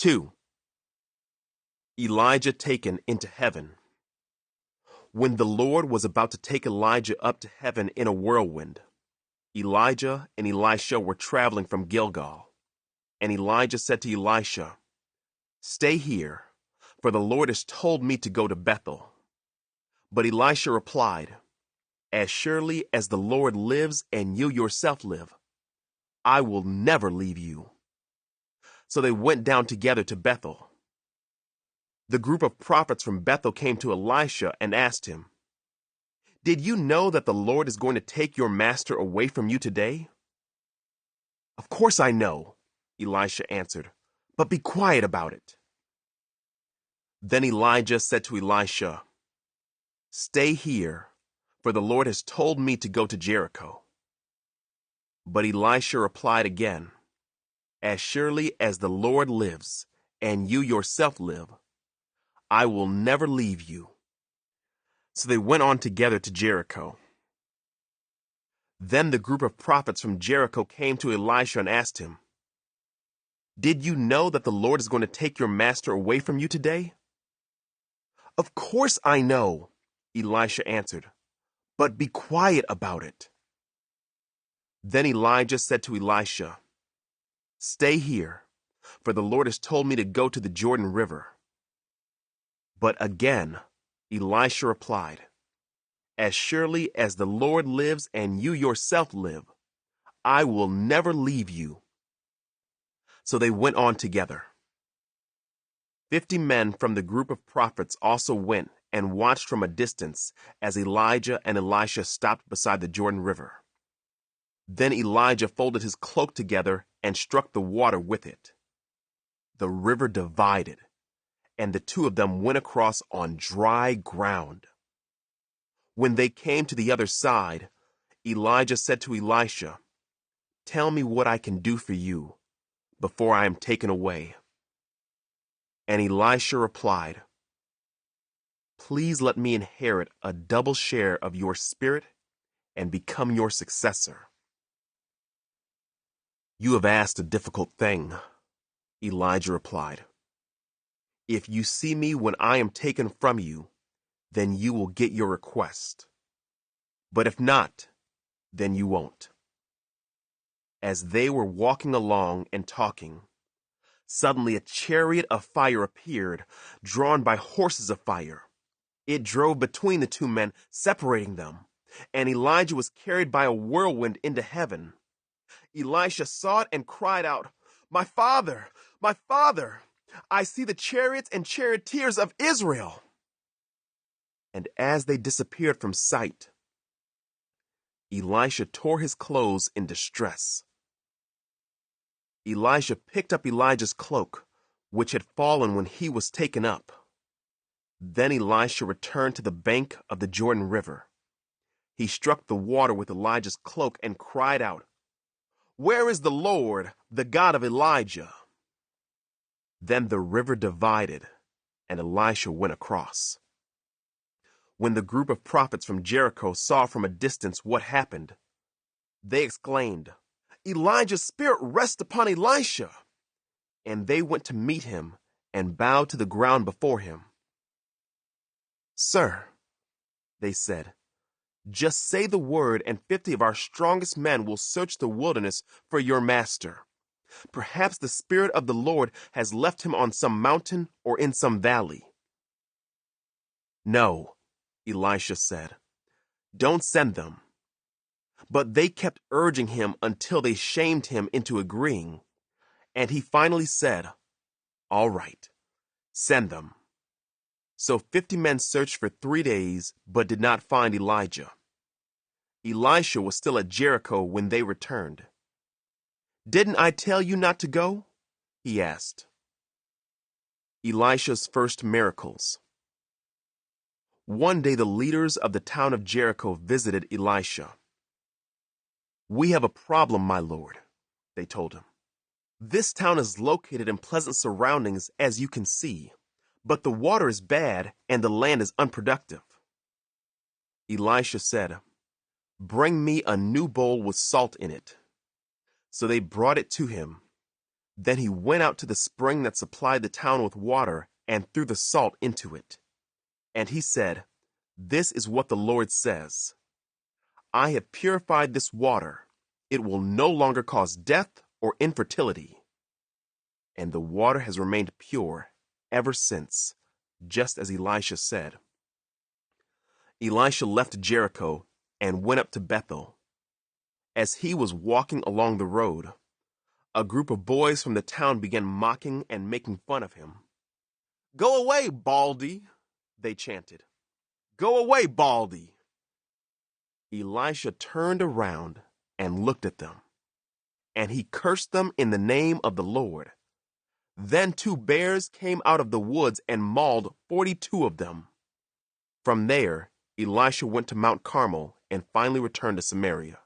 2. Elijah taken into heaven. When the Lord was about to take Elijah up to heaven in a whirlwind, Elijah and Elisha were traveling from Gilgal. And Elijah said to Elisha, "Stay here, for the Lord has told me to go to Bethel." But Elisha replied, "As surely as the Lord lives and you yourself live, I will never leave you." So they went down together to Bethel. The group of prophets from Bethel came to Elisha and asked him, "Did you know that the Lord is going to take your master away from you today?" "Of course I know," Elisha answered, "but be quiet about it." Then Elijah said to Elisha, "Stay here, for the Lord has told me to go to Jericho." But Elisha replied again, "As surely as the Lord lives, and you yourself live, I will never leave you." So they went on together to Jericho. Then the group of prophets from Jericho came to Elisha and asked him, "Did you know that the Lord is going to take your master away from you today?" "Of course I know," Elisha answered, "but be quiet about it." Then Elijah said to Elisha, "Stay here, for the Lord has told me to go to the Jordan River." But again, Elisha replied, "As surely as the Lord lives and you yourself live, I will never leave you." So they went on together. 50 men from the group of prophets also went and watched from a distance as Elijah and Elisha stopped beside the Jordan River. Then Elijah folded his cloak together and struck the water with it. The river divided, and the two of them went across on dry ground. When they came to the other side, Elijah said to Elisha, "Tell me what I can do for you before I am taken away." And Elisha replied, "Please let me inherit a double share of your spirit and become your successor." "You have asked a difficult thing," Elijah replied. "If you see me when I am taken from you, then you will get your request. But if not, then you won't." As they were walking along and talking, suddenly a chariot of fire appeared, drawn by horses of fire. It drove between the two men, separating them, and Elijah was carried by a whirlwind into heaven. Elisha saw it and cried out, "My father! My father! I see the chariots and charioteers of Israel!" And as they disappeared from sight, Elisha tore his clothes in distress. Elisha picked up Elijah's cloak, which had fallen when he was taken up. Then Elisha returned to the bank of the Jordan River. He struck the water with Elijah's cloak and cried out, "Where is the Lord, the God of Elijah?" Then the river divided, and Elisha went across. When the group of prophets from Jericho saw from a distance what happened, they exclaimed, "Elijah's spirit rests upon Elisha." And they went to meet him and bowed to the ground before him. "Sir," they said, "just say the word and 50 of our strongest men will search the wilderness for your master. Perhaps the Spirit of the Lord has left him on some mountain or in some valley." "No," Elisha said, "don't send them." But they kept urging him until they shamed him into agreeing. And he finally said, "All right, send them." So 50 men searched for 3 days, but did not find Elijah. Elisha was still at Jericho when they returned. "Didn't I tell you not to go?" he asked. Elisha's first miracles. One day the leaders of the town of Jericho visited Elisha. "We have a problem, my lord," they told him. "This town is located in pleasant surroundings, as you can see, but the water is bad and the land is unproductive." Elisha said, "Bring me a new bowl with salt in it." So they brought it to him. Then he went out to the spring that supplied the town with water and threw the salt into it. And he said, "This is what the Lord says. I have purified this water. It will no longer cause death or infertility." And the water has remained pure ever since, just as Elisha said. Elisha left Jericho and went up to Bethel. As he was walking along the road, a group of boys from the town began mocking and making fun of him. "Go away, Baldy," they chanted. "Go away, Baldy." Elisha turned around and looked at them, and he cursed them in the name of the Lord. Then 2 bears came out of the woods and mauled 42 of them. From there, Elisha went to Mount Carmel and finally returned to Samaria.